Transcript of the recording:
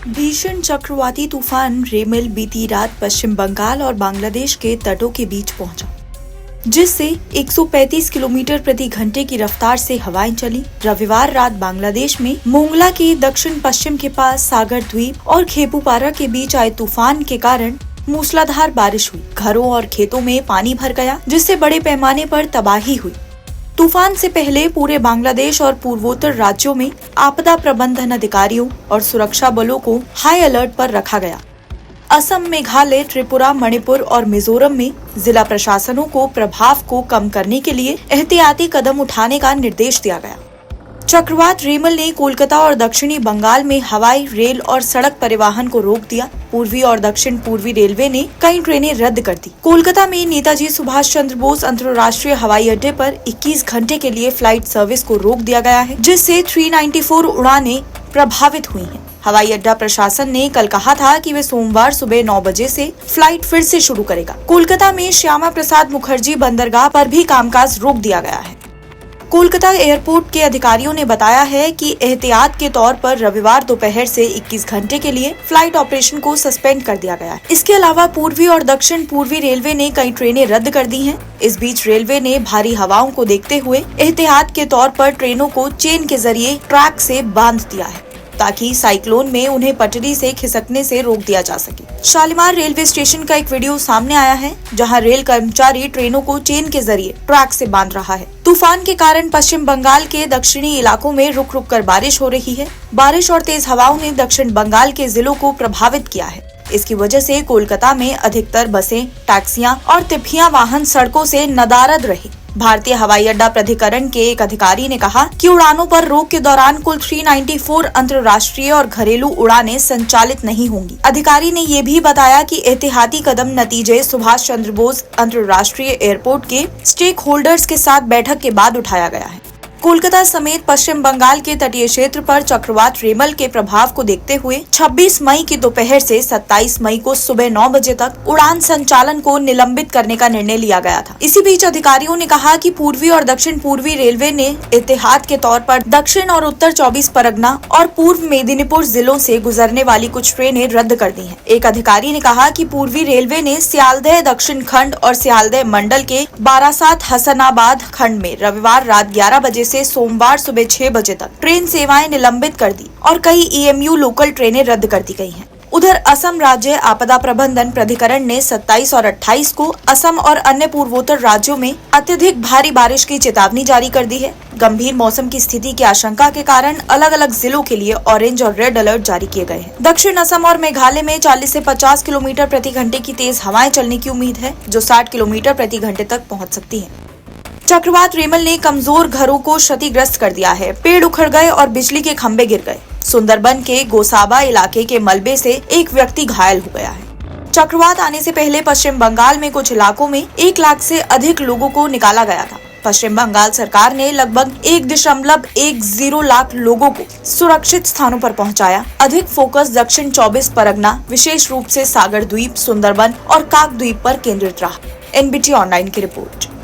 भीषण चक्रवाती तूफान रेमल बीती रात पश्चिम बंगाल और बांग्लादेश के तटों के बीच पहुंचा, जिससे 135 किलोमीटर प्रति घंटे की रफ्तार से हवाएं चली। रविवार रात बांग्लादेश में मोंगला के दक्षिण पश्चिम के पास सागर द्वीप और खेपुपारा के बीच आए तूफान के कारण मूसलाधार बारिश हुई। घरों और खेतों में पानी भर गया, जिससे बड़े पैमाने पर तबाही हुई। तूफान से पहले पूरे बांग्लादेश और पूर्वोत्तर राज्यों में आपदा प्रबंधन अधिकारियों और सुरक्षा बलों को हाई अलर्ट पर रखा गया। असम, मेघालय, त्रिपुरा, मणिपुर और मिजोरम में जिला प्रशासनों को प्रभाव को कम करने के लिए एहतियाती कदम उठाने का निर्देश दिया गया। चक्रवात रेमल ने कोलकाता और दक्षिणी बंगाल में हवाई, रेल और सड़क परिवहन को रोक दिया। पूर्वी और दक्षिण पूर्वी रेलवे ने कई ट्रेनें रद्द कर दी। कोलकाता में नेताजी सुभाष चंद्र बोस अंतर्राष्ट्रीय हवाई अड्डे पर 21 घंटे के लिए फ्लाइट सर्विस को रोक दिया गया है, जिससे 394 उड़ानें प्रभावित हुई हैं। हवाई अड्डा प्रशासन ने कल कहा था कि वे सोमवार सुबह 9 बजे से फ्लाइट फिर से शुरू करेगा। कोलकाता में श्यामा प्रसाद मुखर्जी बंदरगाह पर भी कामकाज रोक दिया गया है। कोलकाता एयरपोर्ट के अधिकारियों ने बताया है कि एहतियात के तौर पर रविवार दोपहर से 21 घंटे के लिए फ्लाइट ऑपरेशन को सस्पेंड कर दिया गया है। इसके अलावा पूर्वी और दक्षिण पूर्वी रेलवे ने कई ट्रेनें रद्द कर दी हैं। इस बीच रेलवे ने भारी हवाओं को देखते हुए एहतियात के तौर पर ट्रेनों को चेन के जरिए ट्रैक से बांध दिया है, ताकि साइक्लोन में उन्हें पटरी से खिसकने से रोक दिया जा सके। शालीमार रेलवे स्टेशन का एक वीडियो सामने आया है, जहां रेल कर्मचारी ट्रेनों को चेन के जरिए ट्रैक से बांध रहा है। तूफान के कारण पश्चिम बंगाल के दक्षिणी इलाकों में रुक रुक कर बारिश हो रही है। बारिश और तेज हवाओं ने दक्षिण बंगाल के जिलों को प्रभावित किया है। इसकी वजह से कोलकाता में अधिकतर बसें, टैक्सियां और तिप्पियां वाहन सड़कों से नदारद रही। भारतीय हवाई अड्डा प्राधिकरण के एक अधिकारी ने कहा कि उड़ानों पर रोक के दौरान कुल 394 अंतर्राष्ट्रीय और घरेलू उड़ानें संचालित नहीं होंगी। अधिकारी ने ये भी बताया कि एहतियाती कदम नतीजे सुभाष चंद्र बोस अंतर्राष्ट्रीय एयरपोर्ट के स्टेक होल्डर्स के साथ बैठक के बाद उठाया गया है। कोलकाता समेत पश्चिम बंगाल के तटीय क्षेत्र पर चक्रवात रेमल के प्रभाव को देखते हुए 26 मई की दोपहर से 27 मई को सुबह 9 बजे तक उड़ान संचालन को निलंबित करने का निर्णय लिया गया था। इसी बीच अधिकारियों ने कहा कि पूर्वी और दक्षिण पूर्वी रेलवे ने एहतियात के तौर पर दक्षिण और उत्तर 24 परगना और पूर्व मेदिनीपुर जिलों से गुजरने वाली कुछ ट्रेनें रद्द कर दी हैं। एक अधिकारी ने कहा कि पूर्वी रेलवे ने सियालदह दक्षिण खंड और सियालदह मंडल के बारासात हसनाबाद खंड में रविवार रात 11 बजे से सोमवार सुबह 6 बजे तक ट्रेन सेवाएं निलंबित कर दी और कई EMU लोकल ट्रेनें रद्द कर दी गई हैं। उधर असम राज्य आपदा प्रबंधन प्राधिकरण ने 27 और 28 को असम और अन्य पूर्वोत्तर राज्यों में अत्यधिक भारी बारिश की चेतावनी जारी कर दी है। गंभीर मौसम की स्थिति की आशंका के कारण अलग अलग जिलों के लिए ऑरेंज और रेड अलर्ट जारी किए गए हैं। दक्षिण असम और मेघालय में 40 से 50 किलोमीटर प्रति घंटे की तेज हवाएं चलने की उम्मीद है, जो 60 किलोमीटर प्रति घंटे तक पहुँच सकती है। चक्रवात रेमल ने कमजोर घरों को क्षतिग्रस्त कर दिया है। पेड़ उखड़ गए और बिजली के खंभे गिर गए। सुंदरबन के गोसाबा इलाके के मलबे से एक व्यक्ति घायल हो गया है। चक्रवात आने से पहले पश्चिम बंगाल में कुछ इलाकों में 1 लाख से अधिक लोगों को निकाला गया था। पश्चिम बंगाल सरकार ने लगभग 1.10 लाख लोगों को सुरक्षित स्थानों पर पहुंचाया। अधिक फोकस दक्षिण 24 परगना, विशेष रूप से सागर द्वीप, सुंदरबन और काक द्वीप पर केंद्रित रहा। NBT ऑनलाइन की रिपोर्ट।